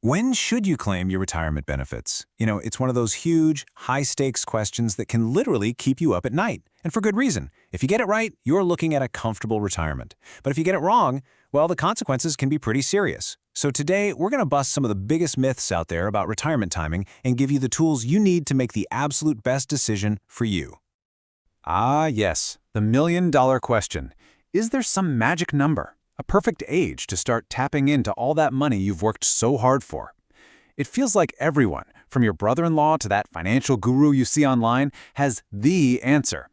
When should you claim your retirement benefits? It's one of those huge, high-stakes questions that can literally keep you up at night, and for good reason. If you get it right, you're looking at a comfortable retirement. But if you get it wrong, well, the consequences can be pretty serious. So today, we're going to bust some of the biggest myths out there about retirement timing and give you the tools you need to make the absolute best decision for you. Ah, yes, the million-dollar question. Is there some magic number, a perfect age to start tapping into all that money you've worked so hard for? It feels like everyone, from your brother-in-law to that financial guru you see online, has the answer.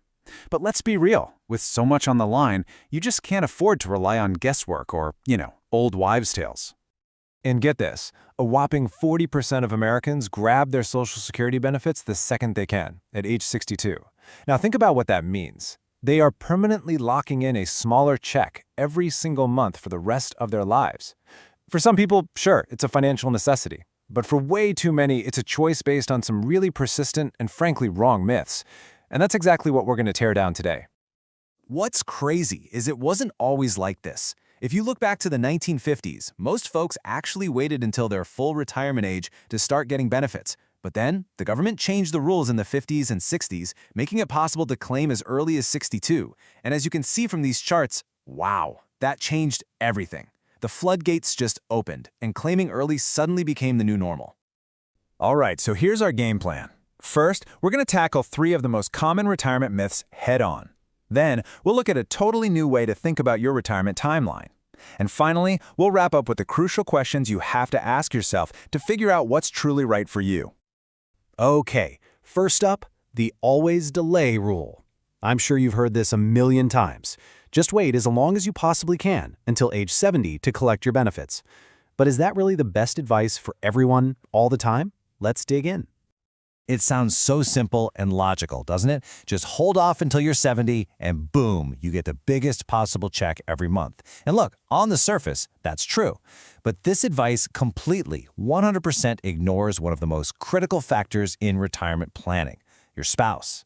But let's be real, with so much on the line, you just can't afford to rely on guesswork or, old wives' tales. And get this, a whopping 40% of Americans grab their Social Security benefits the second they can, at age 62. Now think about what that means. They are permanently locking in a smaller check every single month for the rest of their lives. For some people, sure, it's a financial necessity. But for way too many, it's a choice based on some really persistent and frankly wrong myths. And that's exactly what we're going to tear down today. What's crazy is it wasn't always like this. If you look back to the 1950s, most folks actually waited until their full retirement age to start getting benefits. But then, the government changed the rules in the 50s and 60s, making it possible to claim as early as 62. And as you can see from these charts, wow, that changed everything. The floodgates just opened, and claiming early suddenly became the new normal. All right, so here's our game plan. First, we're going to tackle 3 of the most common retirement myths head-on. Then, we'll look at a totally new way to think about your retirement timeline. And finally, we'll wrap up with the crucial questions you have to ask yourself to figure out what's truly right for you. Okay, first up, the always delay rule. I'm sure you've heard this a million times. Just wait as long as you possibly can until age 70 to collect your benefits. But is that really the best advice for everyone all the time? Let's dig in. It sounds so simple and logical, doesn't it? Just hold off until you're 70 and boom, you get the biggest possible check every month. And look, on the surface, that's true. But this advice completely, 100% ignores one of the most critical factors in retirement planning, your spouse.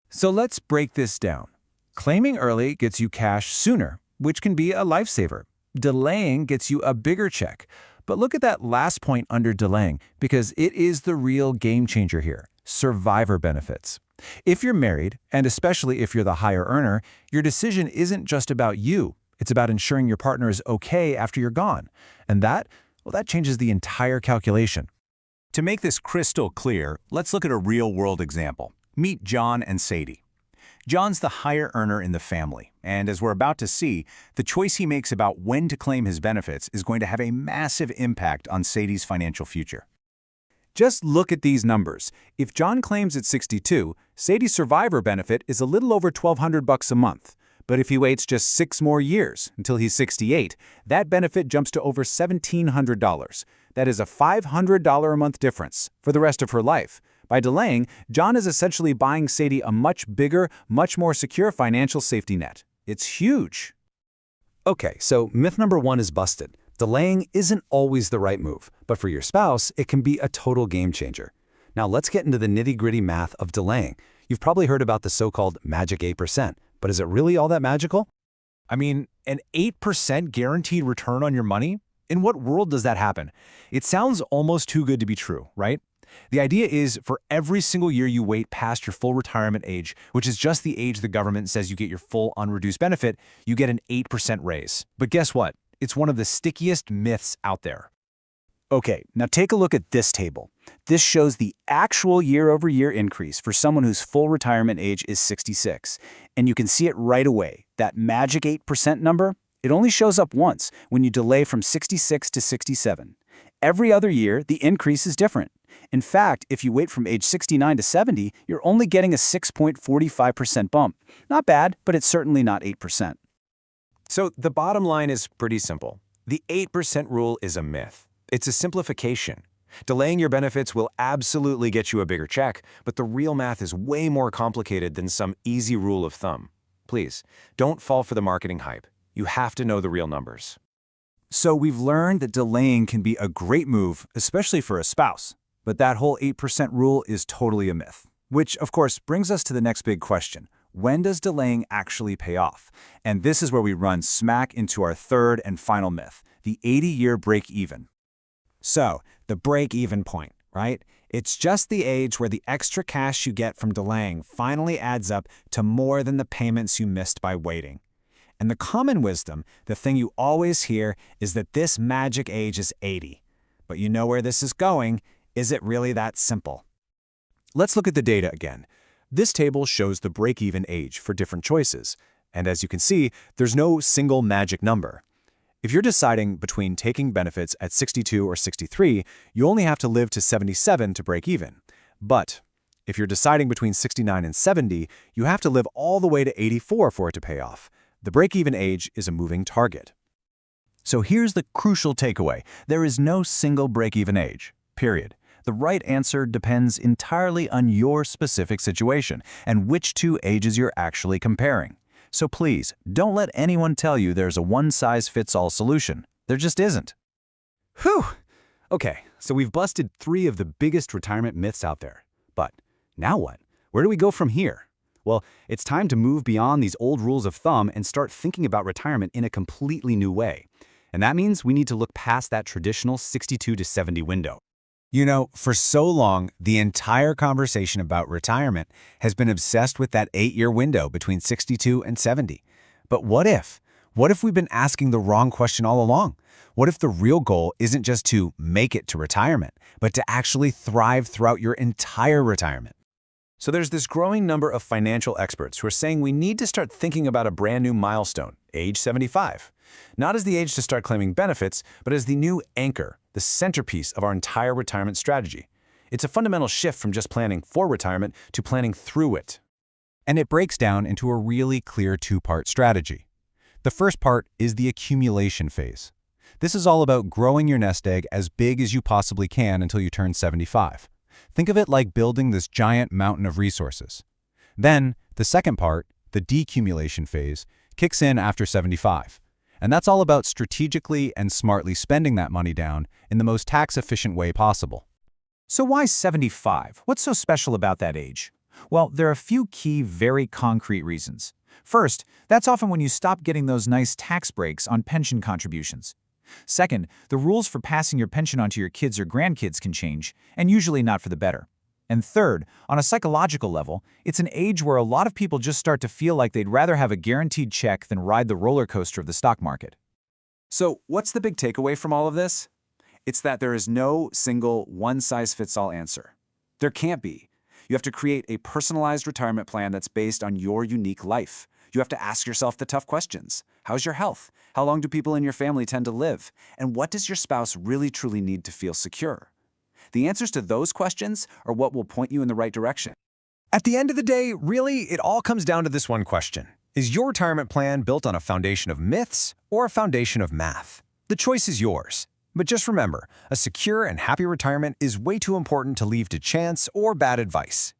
So let's break this down. Claiming early gets you cash sooner, which can be a lifesaver. Delaying gets you a bigger check. But look at that last point under delaying, because it is the real game changer here, survivor benefits. If you're married, and especially if you're the higher earner, your decision isn't just about you. It's about ensuring your partner is okay after you're gone. And that changes the entire calculation. To make this crystal clear, let's look at a real-world example. Meet John and Sadie. John's the higher earner in the family, and as we're about to see, the choice he makes about when to claim his benefits is going to have a massive impact on Sadie's financial future. Just look at these numbers. If John claims at 62, Sadie's survivor benefit is a little over $1,200 a month. But if he waits just 6 more years until he's 68, that benefit jumps to over $1,700. That is a $500 a month difference for the rest of her life. By delaying, John is essentially buying Sadie a much bigger, much more secure financial safety net. It's huge. Okay, so myth number 1 is busted. Delaying isn't always the right move, but for your spouse, it can be a total game changer. Now let's get into the nitty-gritty math of delaying. You've probably heard about the so-called magic 8%, but is it really all that magical? I mean, an 8% guaranteed return on your money? In what world does that happen? It sounds almost too good to be true, right? The idea is for every single year you wait past your full retirement age, which is just the age the government says you get your full unreduced benefit, you get an 8% raise. But guess what? It's one of the stickiest myths out there. Okay, now take a look at this table. This shows the actual year-over-year increase for someone whose full retirement age is 66. And you can see it right away. That magic 8% number, it only shows up once when you delay from 66 to 67. Every other year, the increase is different. In fact, if you wait from age 69 to 70, you're only getting a 6.45% bump. Not bad, but it's certainly not 8%. So the bottom line is pretty simple. The 8% rule is a myth. It's a simplification. Delaying your benefits will absolutely get you a bigger check, but the real math is way more complicated than some easy rule of thumb. Please, don't fall for the marketing hype. You have to know the real numbers. So we've learned that delaying can be a great move, especially for a spouse. But that whole 8% rule is totally a myth. Which, of course, brings us to the next big question. When does delaying actually pay off? And this is where we run smack into our third and final myth, the 80-year break-even. So, the break-even point, right? It's just the age where the extra cash you get from delaying finally adds up to more than the payments you missed by waiting. And the common wisdom, the thing you always hear, is that this magic age is 80. But you know where this is going. Is it really that simple? Let's look at the data again. This table shows the break-even age for different choices. And as you can see, there's no single magic number. If you're deciding between taking benefits at 62 or 63, you only have to live to 77 to break even. But if you're deciding between 69 and 70, you have to live all the way to 84 for it to pay off. The break-even age is a moving target. So here's the crucial takeaway. There is no single break-even age, period. The right answer depends entirely on your specific situation and which two ages you're actually comparing. So please, don't let anyone tell you there's a one-size-fits-all solution. There just isn't. Whew! Okay, so we've busted 3 of the biggest retirement myths out there. But now what? Where do we go from here? Well, it's time to move beyond these old rules of thumb and start thinking about retirement in a completely new way. And that means we need to look past that traditional 62 to 70 window. You know, for so long, the entire conversation about retirement has been obsessed with that 8-year window between 62 and 70. But what if? What if we've been asking the wrong question all along? What if the real goal isn't just to make it to retirement, but to actually thrive throughout your entire retirement? So there's this growing number of financial experts who are saying we need to start thinking about a brand new milestone, age 75. Not as the age to start claiming benefits, but as the new anchor, the centerpiece of our entire retirement strategy. It's a fundamental shift from just planning for retirement to planning through it. And it breaks down into a really clear 2-part strategy. The first part is the accumulation phase. This is all about growing your nest egg as big as you possibly can until you turn 75. Think of it like building this giant mountain of resources. Then, the second part, the decumulation phase, kicks in after 75. And that's all about strategically and smartly spending that money down in the most tax-efficient way possible. So why 75? What's so special about that age? Well, there are a few key, very concrete reasons. First, that's often when you stop getting those nice tax breaks on pension contributions. Second, the rules for passing your pension on to your kids or grandkids can change, and usually not for the better. And third, on a psychological level, it's an age where a lot of people just start to feel like they'd rather have a guaranteed check than ride the roller coaster of the stock market. So what's the big takeaway from all of this? It's that there is no single one-size-fits-all answer. There can't be. You have to create a personalized retirement plan that's based on your unique life. You have to ask yourself the tough questions. How's your health? How long do people in your family tend to live? And what does your spouse really truly need to feel secure? The answers to those questions are what will point you in the right direction. At the end of the day, really, it all comes down to this one question. Is your retirement plan built on a foundation of myths or a foundation of math? The choice is yours. But just remember, a secure and happy retirement is way too important to leave to chance or bad advice.